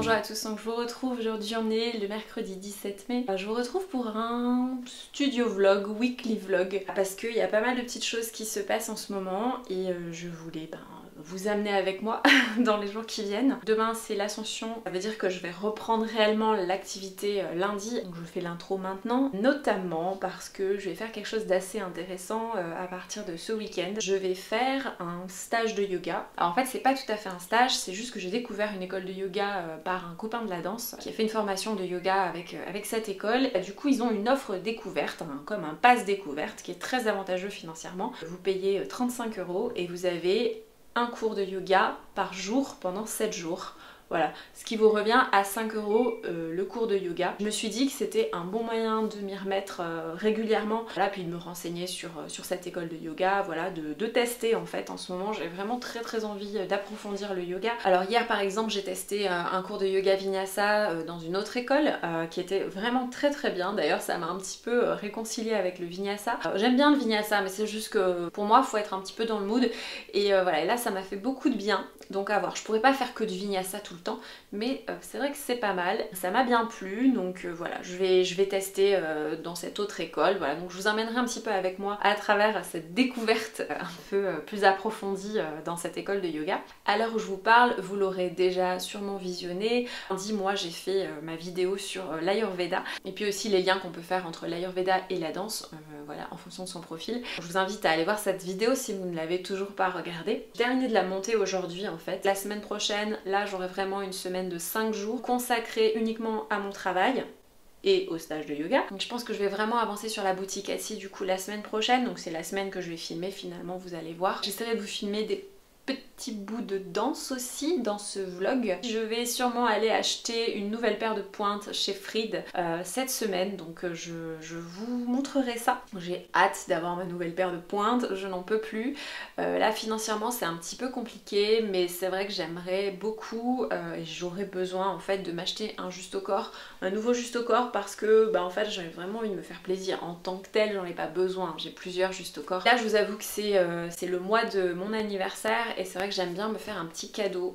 Bonjour à tous, donc je vous retrouve aujourd'hui, on est le mercredi 17 mai. Je vous retrouve pour un studio vlog, weekly vlog, parce qu'il y a pas mal de petites choses qui se passent en ce moment et je voulais vous amener avec moi dans les jours qui viennent. Demain c'est l'Ascension, ça veut dire que je vais reprendre réellement l'activité lundi, donc je fais l'intro maintenant, notamment parce que je vais faire quelque chose d'assez intéressant à partir de ce week-end. Je vais faire un stage de yoga. Alors en fait c'est pas tout à fait un stage, c'est juste que j'ai découvert une école de yoga par un copain de la danse qui a fait une formation de yoga avec cette école. Et du coup ils ont une offre découverte, comme un pass découverte qui est très avantageux financièrement. Vous payez 35 € et vous avez un cours de yoga par jour pendant 7 jours. Voilà, ce qui vous revient à 5 € le cours de yoga. Je me suis dit que c'était un bon moyen de m'y remettre régulièrement, voilà, puis de me renseigner sur cette école de yoga, voilà, de tester en fait. En ce moment j'ai vraiment très envie d'approfondir le yoga. Alors hier par exemple j'ai testé un cours de yoga vinyasa dans une autre école qui était vraiment très bien. D'ailleurs ça m'a un petit peu réconciliée avec le vinyasa. J'aime bien le vinyasa mais c'est juste que pour moi il faut être un petit peu dans le mood et voilà, et là ça m'a fait beaucoup de bien. Donc à voir, je pourrais pas faire que du vinyasa tout le temps, mais c'est vrai que c'est pas mal, ça m'a bien plu, donc voilà, je vais tester dans cette autre école, voilà, donc je vous emmènerai un petit peu avec moi à travers cette découverte un peu plus approfondie dans cette école de yoga. À l'heure où je vous parle, vous l'aurez déjà sûrement visionné, lundi moi j'ai fait ma vidéo sur l'Ayurveda, et puis aussi les liens qu'on peut faire entre l'Ayurveda et la danse, voilà, en fonction de son profil. Je vous invite à aller voir cette vidéo si vous ne l'avez toujours pas regardée. J'ai terminé de la monter aujourd'hui en fait. La semaine prochaine, là j'aurai vraiment une semaine de 5 jours consacrée uniquement à mon travail et au stage de yoga. Donc je pense que je vais vraiment avancer sur la boutique Etsy du coup la semaine prochaine, donc c'est la semaine que je vais filmer finalement, vous allez voir. J'essaierai de vous filmer des petits bouts de danse aussi dans ce vlog. Je vais sûrement aller acheter une nouvelle paire de pointes chez Fried cette semaine, donc je vous montrerai ça. J'ai hâte d'avoir ma nouvelle paire de pointes, je n'en peux plus. Là financièrement c'est un petit peu compliqué, mais c'est vrai que j'aimerais beaucoup et j'aurais besoin en fait de m'acheter un Juste-au-Corps, un nouveau Juste-au-Corps, parce que en fait j'avais vraiment envie de me faire plaisir. En tant que tel j'en ai pas besoin, j'ai plusieurs Juste-au-Corps. Là je vous avoue que c'est le mois de mon anniversaire et c'est vrai que j'aime bien me faire un petit cadeau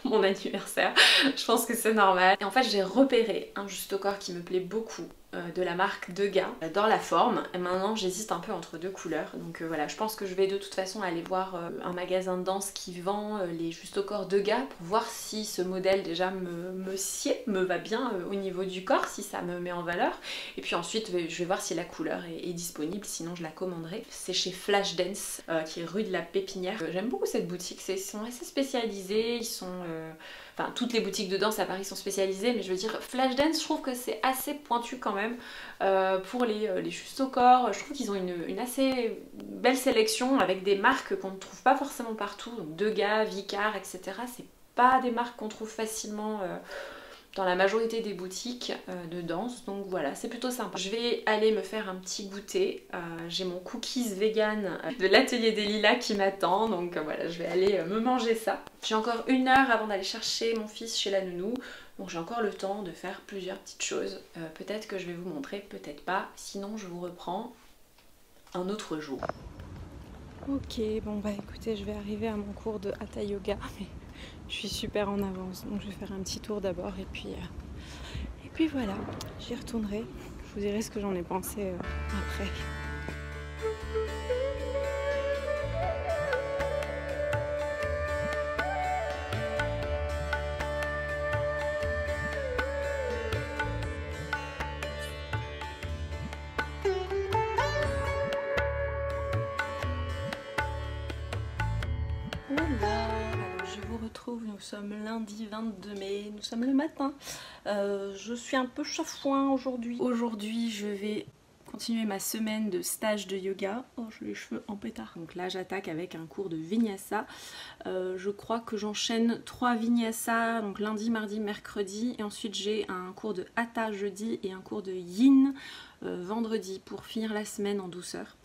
pour mon anniversaire. Je pense que c'est normal. Et en fait j'ai repéré un Juste-au-Corps qui me plaît beaucoup, de la marque Degas. J'adore la forme et maintenant j'hésite un peu entre deux couleurs, donc voilà, je pense que je vais de toute façon aller voir un magasin de danse qui vend les Juste-au-Corps Degas pour voir si ce modèle déjà me sied, me va bien au niveau du corps, si ça me met en valeur, et puis ensuite je vais voir si la couleur est disponible, sinon je la commanderai. C'est chez Flashdance qui est rue de la Pépinière. J'aime beaucoup cette boutique, ils sont assez spécialisés, ils sont... Enfin, toutes les boutiques de danse à Paris sont spécialisées, mais je veux dire, Flashdance, je trouve que c'est assez pointu quand même pour les Juste-au-Corps. Je trouve qu'ils ont une assez belle sélection avec des marques qu'on ne trouve pas forcément partout. Donc Degas, Vicar, etc. C'est pas des marques qu'on trouve facilement dans la majorité des boutiques de danse, donc voilà, c'est plutôt sympa. Je vais aller me faire un petit goûter, j'ai mon cookies vegan de l'atelier des lilas qui m'attend, donc voilà, je vais aller me manger ça. J'ai encore 1 heure avant d'aller chercher mon fils chez la nounou, donc j'ai encore le temps de faire plusieurs petites choses. Peut-être que je vais vous montrer, peut-être pas, sinon je vous reprends un autre jour. Ok, bon bah écoutez, je vais arriver à mon cours de Hatha Yoga, mais je suis super en avance, donc je vais faire un petit tour d'abord et puis voilà, j'y retournerai. Je vous dirai ce que j'en ai pensé après. Je vous retrouve, nous sommes lundi 22 mai, nous sommes le matin. Je suis un peu chafouin aujourd'hui. Aujourd'hui je vais continuer ma semaine de stage de yoga. Oh, j'ai les cheveux en pétard. Donc là j'attaque avec un cours de vinyasa. Je crois que j'enchaîne 3 vinyasa, donc lundi, mardi, mercredi. Et ensuite j'ai un cours de hatha jeudi et un cours de yin vendredi pour finir la semaine en douceur.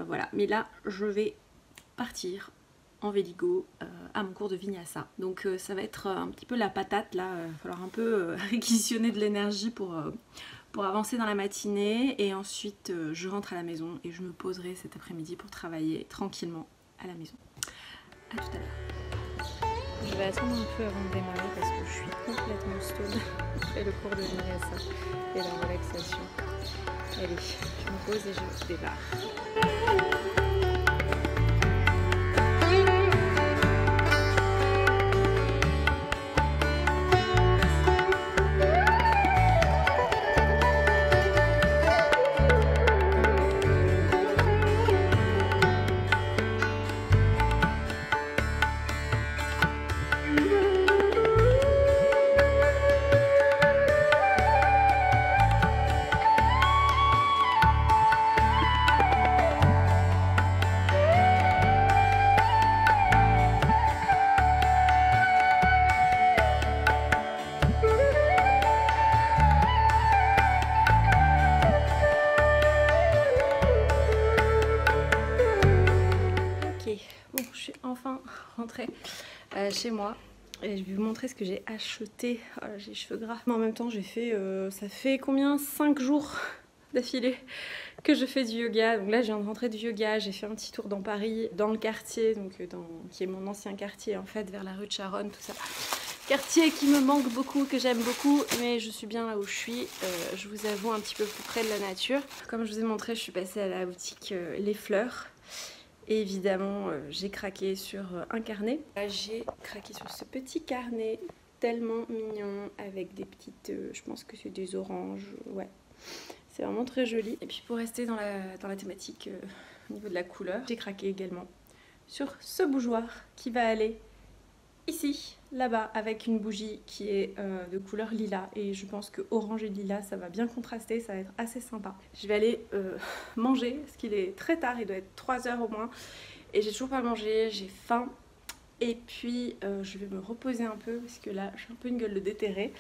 Voilà, mais là je vais partir en Véligo à mon cours de vinyasa. Donc ça va être un petit peu la patate là, il va falloir un peu réquisitionner de l'énergie pour avancer dans la matinée, et ensuite je rentre à la maison et je me poserai cet après-midi pour travailler tranquillement à la maison. A tout à l'heure. Je vais attendre un peu avant de démarrer parce que je suis complètement stone après le cours de vinyasa et la relaxation. Allez, je me pose et je démarre. Bon, je suis enfin rentrée chez moi et je vais vous montrer ce que j'ai acheté. Oh là, j'ai les cheveux gras. Mais en même temps, j'ai fait, ça fait combien 5 jours d'affilée que je fais du yoga. Donc là, je viens de rentrer du yoga. J'ai fait un petit tour dans Paris, dans le quartier, donc qui est mon ancien quartier en fait, vers la rue de Charonne, tout ça. Quartier qui me manque beaucoup, que j'aime beaucoup, mais je suis bien là où je suis. Je vous avoue, un petit peu plus près de la nature. Comme je vous ai montré, je suis passée à la boutique Les Fleurs. Et évidemment, j'ai craqué sur un carnet. J'ai craqué sur ce petit carnet tellement mignon avec des petites, je pense que c'est des oranges, ouais. C'est vraiment très joli. Et puis pour rester dans la thématique au niveau de la couleur, j'ai craqué également sur ce bougeoir qui va aller ici, là-bas, avec une bougie qui est de couleur lilas. Et je pense que orange et lilas, ça va bien contraster, ça va être assez sympa. Je vais aller manger, parce qu'il est très tard, il doit être 3 h au moins. Et j'ai toujours pas mangé, j'ai faim. Et puis je vais me reposer un peu, parce que là, j'ai un peu une gueule de déterré.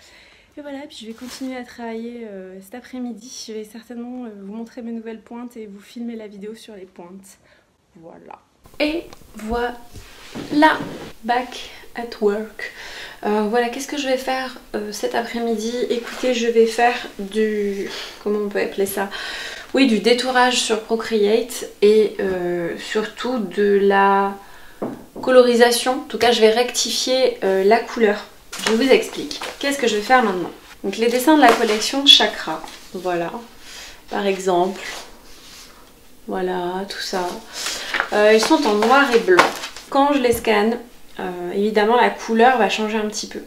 Et voilà, puis je vais continuer à travailler cet après-midi. Je vais certainement vous montrer mes nouvelles pointes et vous filmer la vidéo sur les pointes. Voilà. Et voilà, back at work. Voilà, qu'est-ce que je vais faire cet après-midi? Écoutez, je vais faire du... comment on peut appeler ça? Oui, du détourage sur Procreate et surtout de la colorisation. En tout cas, je vais rectifier la couleur. Je vous explique. Qu'est-ce que je vais faire maintenant? Donc les dessins de la collection Chakra. Voilà, par exemple. Voilà, tout ça. Ils sont en noir et blanc. Quand je les scanne, évidemment la couleur va changer un petit peu.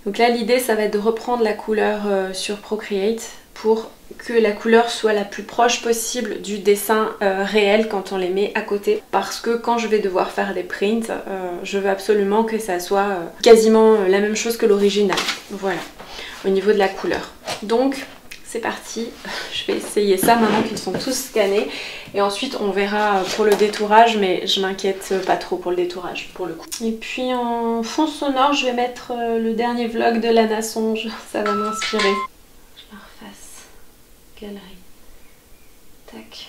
Donc là l'idée ça va être de reprendre la couleur sur Procreate pour que la couleur soit la plus proche possible du dessin réel quand on les met à côté. Parce que quand je vais devoir faire des prints, je veux absolument que ça soit quasiment la même chose que l'original. Voilà, au niveau de la couleur. Donc c'est parti, je vais essayer ça maintenant qu'ils sont tous scannés et ensuite on verra pour le détourage, mais je m'inquiète pas trop pour le détourage pour le coup. Et puis en fond sonore je vais mettre le dernier vlog de Lana Songe, ça va m'inspirer. Je la refasse, galerie, tac.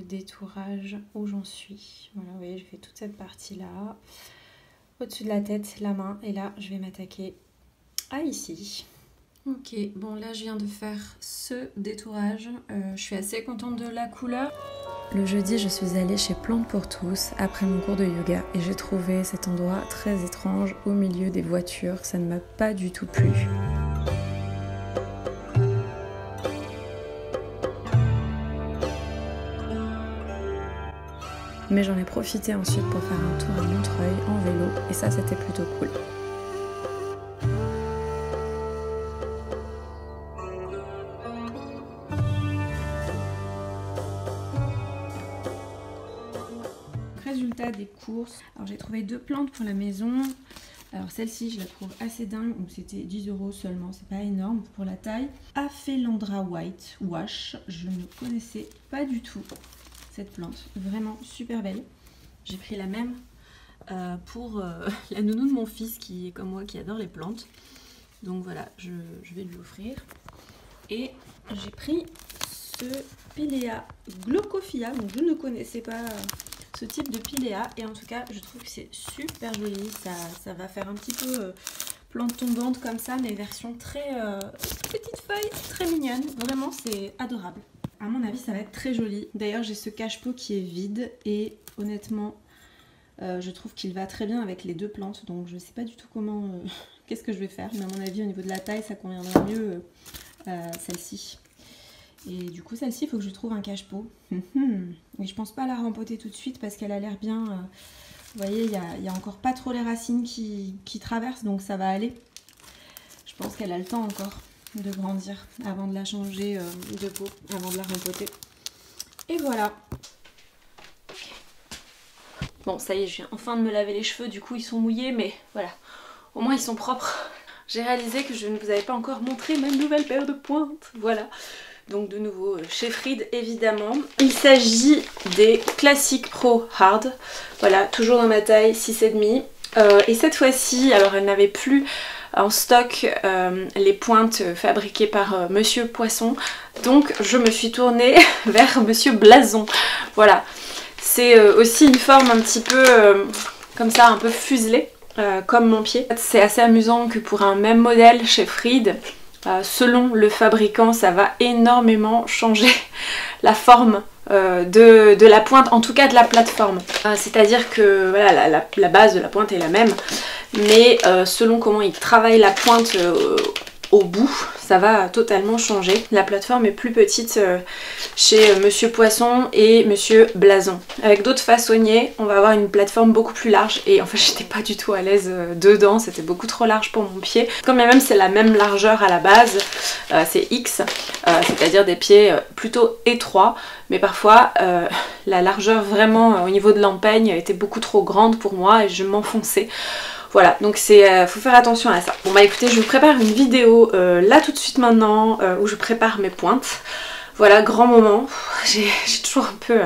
Détourage où j'en suis. Voilà, vous voyez, je fais toute cette partie là, au-dessus de la tête, la main, et là je vais m'attaquer à ici. Ok, bon là je viens de faire ce détourage, je suis assez contente de la couleur. Le jeudi je suis allée chez Plantes pour tous après mon cours de yoga et j'ai trouvé cet endroit très étrange au milieu des voitures, ça ne m'a pas du tout plu. Mais j'en ai profité ensuite pour faire un tour à Montreuil en vélo et ça c'était plutôt cool. Résultat des courses, alors j'ai trouvé 2 plantes pour la maison. Alors celle-ci, je la trouve assez dingue, donc c'était 10 € seulement, c'est pas énorme pour la taille. Aphelandra White Wash, je ne connaissais pas du tout cette plante, vraiment super belle. J'ai pris la même pour la nounou de mon fils qui est comme moi, qui adore les plantes. Donc voilà, je vais lui offrir. Et j'ai pris ce Pilea Glaucophila, donc je ne connaissais pas ce type de Pilea. Et en tout cas, je trouve que c'est super joli. Ça va faire un petit peu plante tombante comme ça, mais version très petite feuille, très mignonne. Vraiment, c'est adorable. À mon avis, ça va être très joli. D'ailleurs, j'ai ce cache-pot qui est vide et honnêtement, je trouve qu'il va très bien avec les deux plantes. Donc, je ne sais pas du tout comment, qu'est-ce que je vais faire. Mais à mon avis, au niveau de la taille, ça conviendra mieux celle-ci. Et du coup, celle-ci, il faut que je trouve un cache-pot. Mais je pense pas la rempoter tout de suite parce qu'elle a l'air bien. Vous voyez, il y a encore pas trop les racines qui traversent, donc ça va aller. Je pense qu'elle a le temps encore de grandir avant de la changer de pot, avant de la rempoter. Et voilà. Bon, ça y est, je viens enfin de me laver les cheveux, du coup ils sont mouillés, mais voilà, au moins ils sont propres. J'ai réalisé que je ne vous avais pas encore montré ma nouvelle paire de pointes, voilà. Donc de nouveau chez Fried évidemment. Il s'agit des classiques Pro Hard, voilà, toujours dans ma taille 6,5. Et cette fois-ci, alors elle n'avait plus en stock les pointes fabriquées par Monsieur Poisson, donc je me suis tournée vers Monsieur Blason, voilà. C'est aussi une forme un petit peu comme ça, un peu fuselée, comme mon pied. C'est assez amusant que pour un même modèle chez Fried, selon le fabricant, ça va énormément changer la forme de la pointe, en tout cas de la plateforme. C'est-à-dire que voilà, la base de la pointe est la même, mais selon comment il travaille la pointe au bout, ça va totalement changer. La plateforme est plus petite chez Monsieur Poisson et Monsieur Blason. Avec d'autres façonniers, on va avoir une plateforme beaucoup plus large et en fait j'étais pas du tout à l'aise dedans, c'était beaucoup trop large pour mon pied. Quand bien même c'est la même largeur à la base, c'est X, c'est-à-dire des pieds plutôt étroits, mais parfois la largeur vraiment au niveau de l'empeigne était beaucoup trop grande pour moi et je m'enfonçais. Voilà, donc faut faire attention à ça. Bon bah écoutez, je vous prépare une vidéo là tout de suite maintenant où je prépare mes pointes. Voilà, grand moment. J'ai toujours un peu...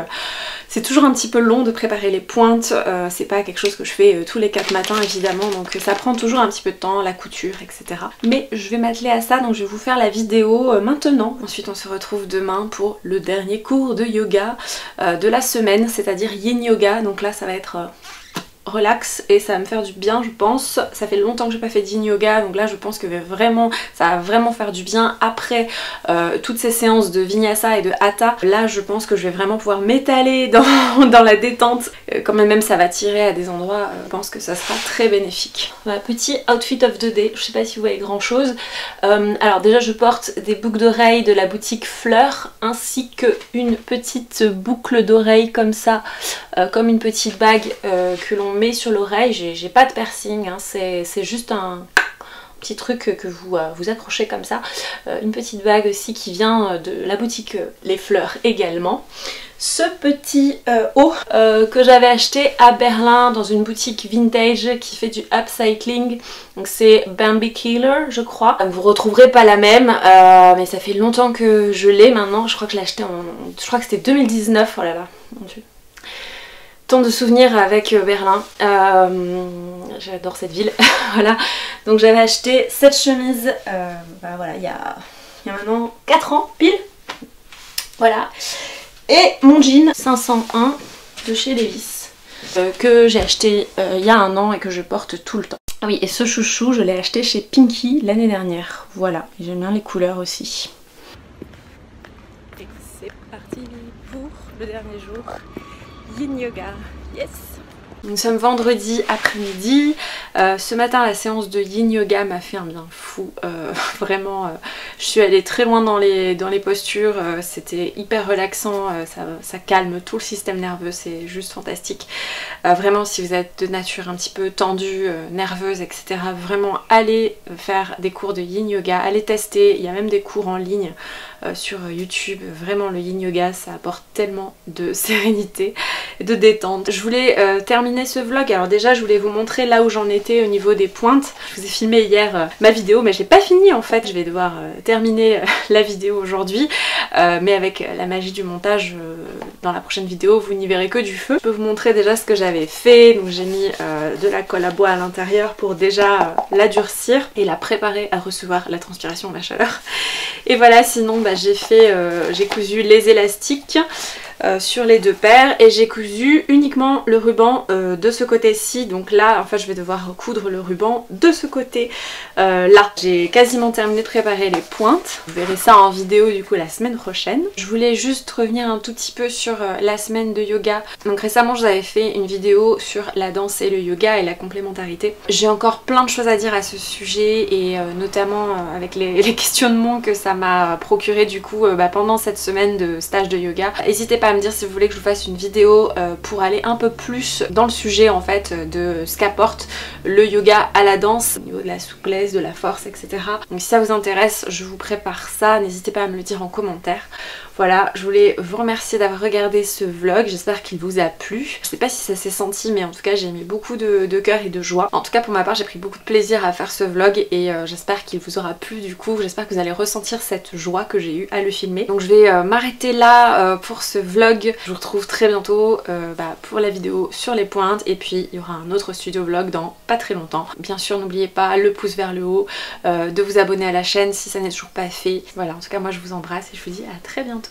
c'est toujours un petit peu long de préparer les pointes. C'est pas quelque chose que je fais tous les 4 matins évidemment, donc ça prend toujours un petit peu de temps, la couture, etc. Mais je vais m'atteler à ça, donc je vais vous faire la vidéo maintenant. Ensuite on se retrouve demain pour le dernier cours de yoga de la semaine, c'est-à-dire Yin Yoga. Donc là ça va être... relax et ça va me faire du bien je pense. Ça fait longtemps que j'ai pas fait de Yin Yoga, donc là je pense que vraiment ça va vraiment faire du bien après toutes ces séances de Vinyasa et de Hatha. Là je pense que je vais vraiment pouvoir m'étaler dans la détente. Quand même ça va tirer à des endroits, je pense que ça sera très bénéfique. Voilà, petit outfit of the day, je sais pas si vous voyez grand chose. Alors déjà je porte des boucles d'oreilles de la boutique Fleur ainsi qu'une petite boucle d'oreille comme ça, comme une petite bague que l'on met sur l'oreille. J'ai pas de piercing, hein, c'est juste un petit truc que vous accrochez comme ça. Une petite bague aussi qui vient de la boutique Les Fleurs également. Ce petit haut que j'avais acheté à Berlin dans une boutique vintage qui fait du upcycling. Donc c'est Bambi Killer je crois. Vous retrouverez pas la même mais ça fait longtemps que je l'ai maintenant. Je crois que je l'ai acheté en... je crois que c'était 2019. Oh là là, mon dieu. De souvenirs avec Berlin, j'adore cette ville. Voilà, donc j'avais acheté cette chemise bah voilà, il y a maintenant 4 ans pile, voilà, et mon jean 501 de chez Levi's que j'ai acheté il y a 1 an et que je porte tout le temps. Ah oui, et ce chouchou je l'ai acheté chez Pinky l'année dernière, voilà, j'aime bien les couleurs aussi. Et c'est parti pour le dernier jour Yin Yoga, yes! Nous sommes vendredi après-midi. Ce matin la séance de Yin Yoga m'a fait un bien fou. Vraiment, je suis allée très loin dans les postures. C'était hyper relaxant, ça calme tout le système nerveux, c'est juste fantastique. Vraiment si vous êtes de nature un petit peu tendue, nerveuse, etc. Vraiment allez faire des cours de Yin Yoga, allez tester. Il y a même des cours en ligne sur YouTube. Vraiment le Yin Yoga ça apporte tellement de sérénité de détente. Je voulais terminer ce vlog, alors déjà je voulais vous montrer là où j'en étais au niveau des pointes. Je vous ai filmé hier ma vidéo mais j'ai pas fini en fait, je vais devoir terminer la vidéo aujourd'hui mais avec la magie du montage dans la prochaine vidéo vous n'y verrez que du feu. Je peux vous montrer déjà ce que j'avais fait, donc j'ai mis de la colle à bois à l'intérieur pour déjà la durcir et la préparer à recevoir la transpiration, la chaleur. Et voilà, sinon j'ai cousu les élastiques sur les deux paires et j'ai cousu uniquement le ruban de ce côté-ci, donc là en fait je vais devoir coudre le ruban de ce côté là. J'ai quasiment terminé de préparer les pointes, vous verrez ça en vidéo du coup la semaine prochaine. Je voulais juste revenir un tout petit peu sur la semaine de yoga. Donc récemment je vous avais fait une vidéo sur la danse et le yoga et la complémentarité. J'ai encore plein de choses à dire à ce sujet et notamment avec les questionnements que ça m'a procuré du coup pendant cette semaine de stage de yoga. N'hésitez pas à me dire si vous voulez que je vous fasse une vidéo pour aller un peu plus dans le sujet en fait de ce qu'apporte le yoga à la danse au niveau de la souplesse, de la force, etc. Donc si ça vous intéresse, je vous prépare ça, n'hésitez pas à me le dire en commentaire. Voilà, je voulais vous remercier d'avoir regardé ce vlog, j'espère qu'il vous a plu. Je sais pas si ça s'est senti mais en tout cas j'ai mis beaucoup de cœur et de joie. En tout cas pour ma part j'ai pris beaucoup de plaisir à faire ce vlog et j'espère qu'il vous aura plu du coup, j'espère que vous allez ressentir cette joie que j'ai eue à le filmer. Donc je vais m'arrêter là pour ce vlog, je vous retrouve très bientôt pour la vidéo sur les pointes et puis il y aura un autre studio vlog dans pas très longtemps. Bien sûr n'oubliez pas le pouce vers le haut, de vous abonner à la chaîne si ça n'est toujours pas fait. Voilà, en tout cas moi je vous embrasse et je vous dis à très bientôt.